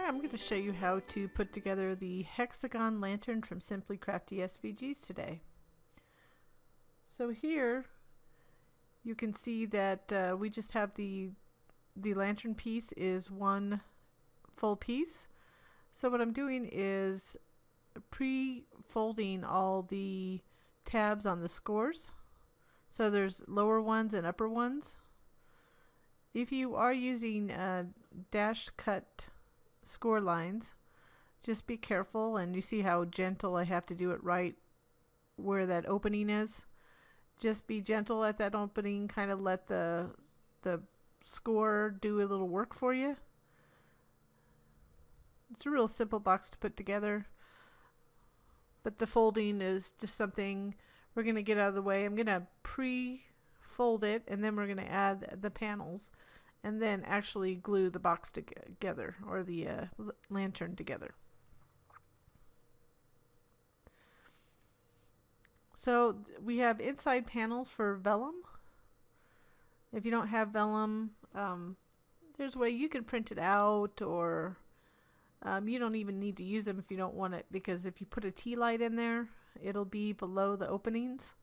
Hi, I'm going to show you how to put together the Hexagon lantern from Simply Crafty SVGs today. So here you can see that we just have the lantern piece is one full piece. So what I'm doing is pre-folding all the tabs on the scores. So there's lower ones and upper ones. If you are using dashed cut score lines, just be careful, and you see how gentle I have to do it right where that opening is. Just be gentle at that opening, kind of let the score do a little work for you. It's a real simple box to put together, but the folding is just something we're going to get out of the way. I'm going to pre-fold it, and then we're going to add the panels and then actually glue the box together, or the lantern together. So we have inside panels for vellum. If you don't have vellum, there's a way you can print it out, or you don't even need to use them if you don't want it, because if you put a tea light in there, it'll be below the openings,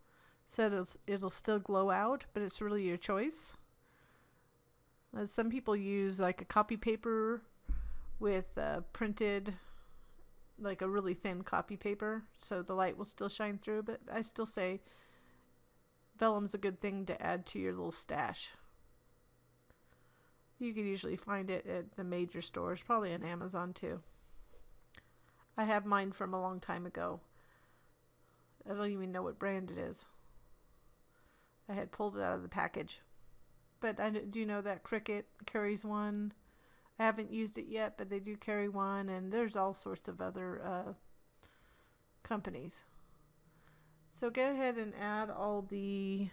so it'll still glow out, but it's really your choice. Some people use like a copy paper with printed, like a really thin copy paper, so the light will still shine through, but I still say vellum's a good thing to add to your little stash. You can usually find it at the major stores, probably on Amazon too. I have mine from a long time ago. I don't even know what brand it is. I had pulled it out of the package. But I do know that Cricut carries one. I haven't used it yet, but they do carry one, and there's all sorts of other companies. So go ahead and add all the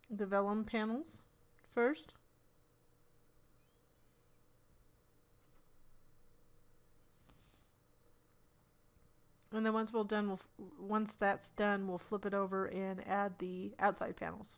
vellum panels first. And then once that's done, we'll flip it over and add the outside panels.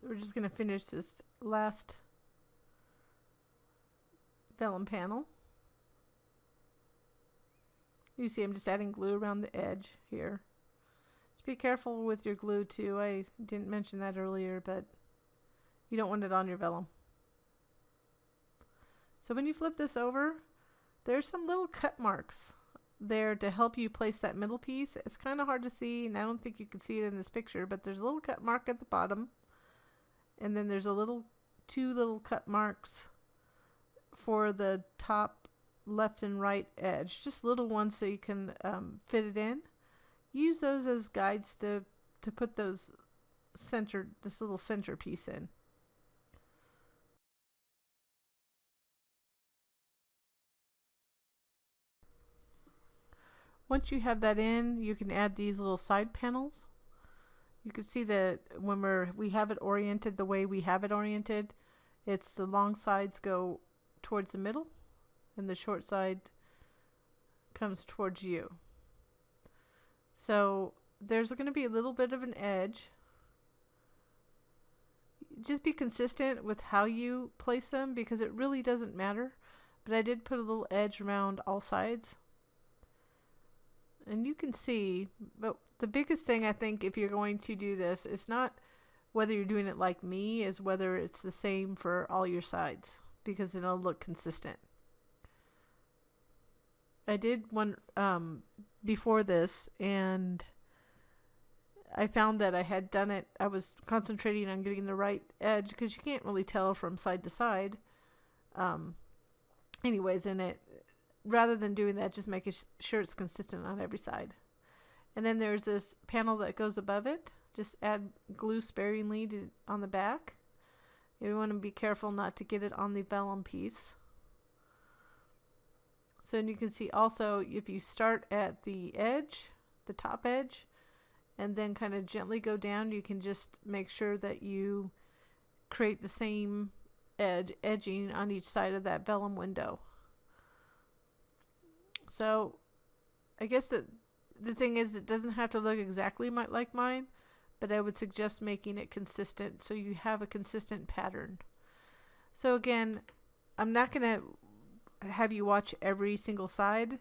So we're just going to finish this last vellum panel. You see I'm just adding glue around the edge here. Just be careful with your glue too. I didn't mention that earlier, but you don't want it on your vellum. So when you flip this over, there's some little cut marks there to help you place that middle piece. It's kind of hard to see, and I don't think you can see it in this picture, but there's a little cut mark at the bottom, and then there's two little cut marks for the top left and right edge, just little ones so you can fit it in. Use those as guides to put this little center piece in. Once you have that in, you can add these little side panels. You can see that when we have it oriented the way we have it oriented, it's the long sides go towards the middle and the short side comes towards you. So there's going to be a little bit of an edge. Just be consistent with how you place them, because it really doesn't matter. But I did put a little edge around all sides. And you can see, but the biggest thing I think if you're going to do this is not whether you're doing it like me is whether it's the same for all your sides, because it'll look consistent. I did one before this, and I found that I had done it. I was concentrating on getting the right edge because you can't really tell from side to side. Anyways, in it, rather than doing that, just making sure it's consistent on every side. And then there's this panel that goes above it. Just add glue sparingly on the back. You want to be careful not to get it on the vellum piece. So you can see also, if you start at the edge, the top edge, and then kind of gently go down, you can just make sure that you create the same edging on each side of that vellum window. So I guess that the thing is, it doesn't have to look exactly like mine, but I would suggest making it consistent so you have a consistent pattern. So again, I'm not going to have you watch every single side,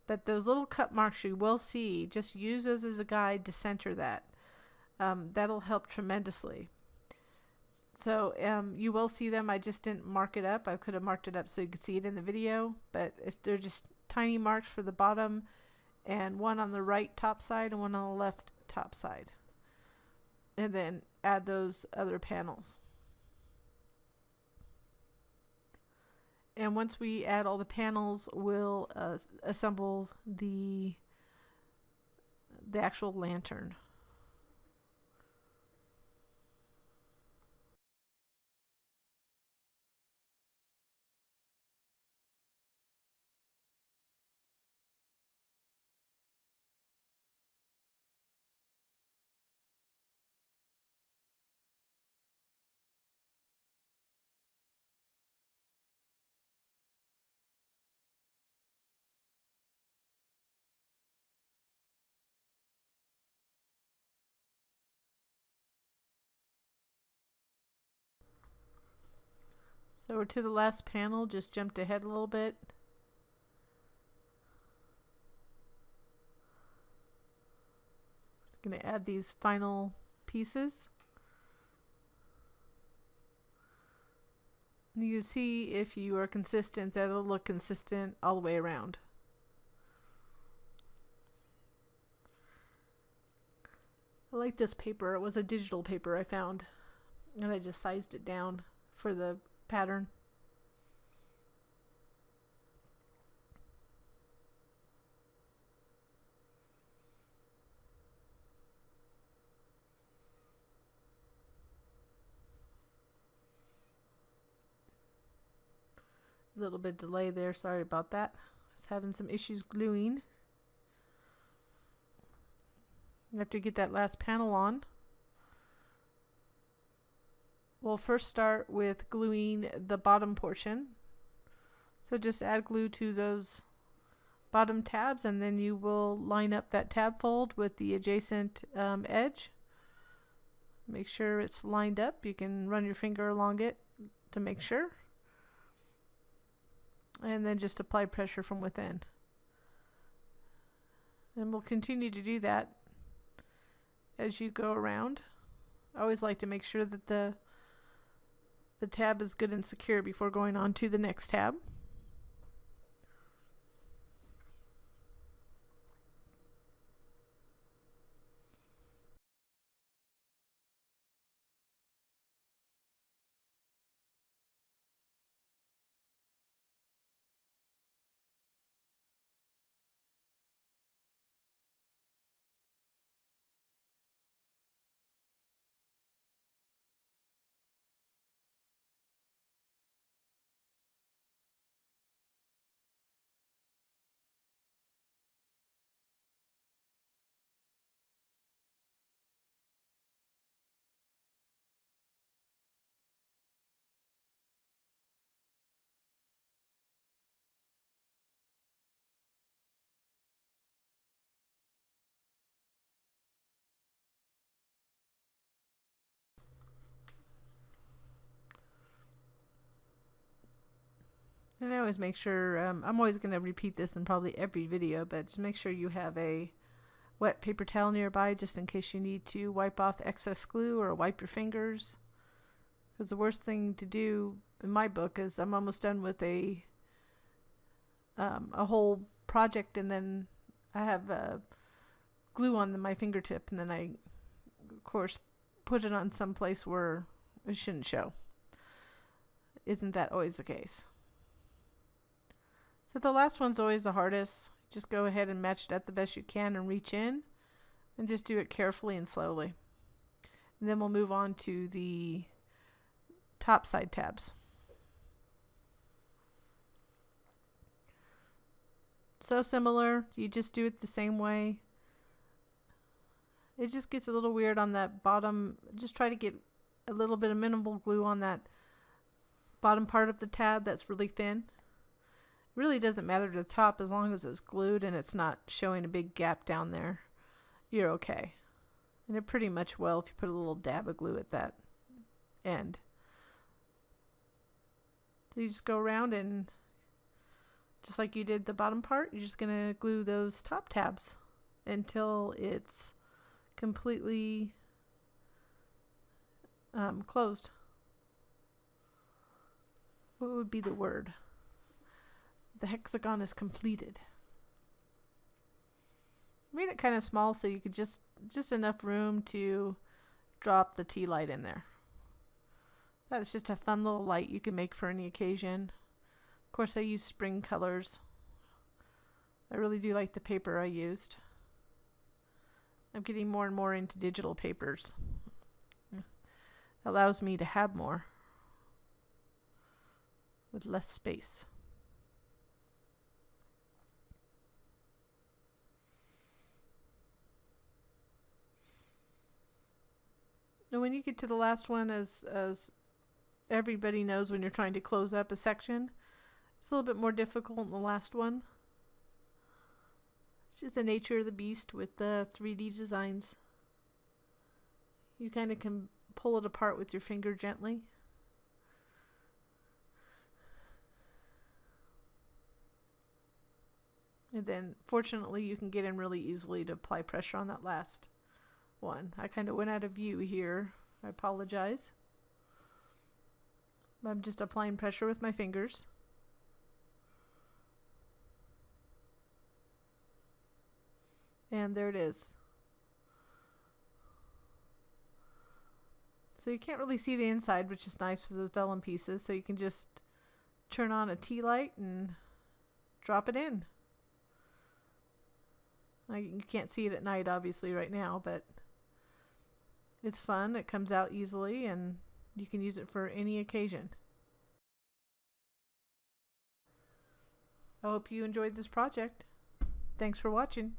but those little cut marks you will see, just use those as a guide to center that. That'll help tremendously. So you will see them. I just didn't mark it up. I could have marked it up so you could see it in the video, but they're just tiny marks for the bottom, and one on the right top side and one on the left top side. And then add those other panels. And once we add all the panels, we'll assemble the actual lantern. So we're to the last panel, just jumped ahead a little bit. Going to add these final pieces. You see, if you are consistent, that it'll look consistent all the way around. I like this paper. It was a digital paper I found, and I just sized it down for the pattern. A little bit delay there, sorry about that. I was having some issues gluing. You have to get that last panel on. We'll first start with gluing the bottom portion. So just add glue to those bottom tabs, and then you will line up that tab fold with the adjacent edge. Make sure it's lined up. You can run your finger along it to make sure. And then just apply pressure from within. And we'll continue to do that as you go around. I always like to make sure that the tab is good and secure before going on to the next tab. And I always make sure, I'm always going to repeat this in probably every video, but just make sure you have a wet paper towel nearby just in case you need to wipe off excess glue or wipe your fingers. Because the worst thing to do in my book is I'm almost done with a whole project, and then I have glue on my fingertip, and then I, of course, put it on some place where it shouldn't show. Isn't that always the case? So the last one's always the hardest. Just go ahead and match it up the best you can and reach in, and just do it carefully and slowly. And then we'll move on to the Topside tabs. So similar, you just do it the same way. It just gets a little weird on that bottom. Just try to get a little bit of minimal glue on that bottom part of the tab that's really thin. It really doesn't matter to the top as long as it's glued and it's not showing a big gap down there. You're okay. And it pretty much will if you put a little dab of glue at that end. So you just go around, and just like you did the bottom part, you're just going to glue those top tabs until it's completely closed. What would be the word? The hexagon is completed. Made it kind of small so you could just enough room to drop the tea light in there. That's just a fun little light you can make for any occasion. Of course, I use spring colors. I really do like the paper I used. I'm getting more and more into digital papers. It allows me to have more with less space. And when you get to the last one, as everybody knows, when you're trying to close up a section, it's a little bit more difficult in the last one. It's just the nature of the beast with the 3D designs. You kind of can pull it apart with your finger gently. And then, fortunately, you can get in really easily to apply pressure on that last one. I kind of went out of view here. I apologize. I'm just applying pressure with my fingers. And there it is. So you can't really see the inside, which is nice for the vellum pieces. So you can just turn on a tea light and drop it in. You can't see it at night, obviously, right now, but it's fun. It comes out easily, and you can use it for any occasion. I hope you enjoyed this project. Thanks for watching.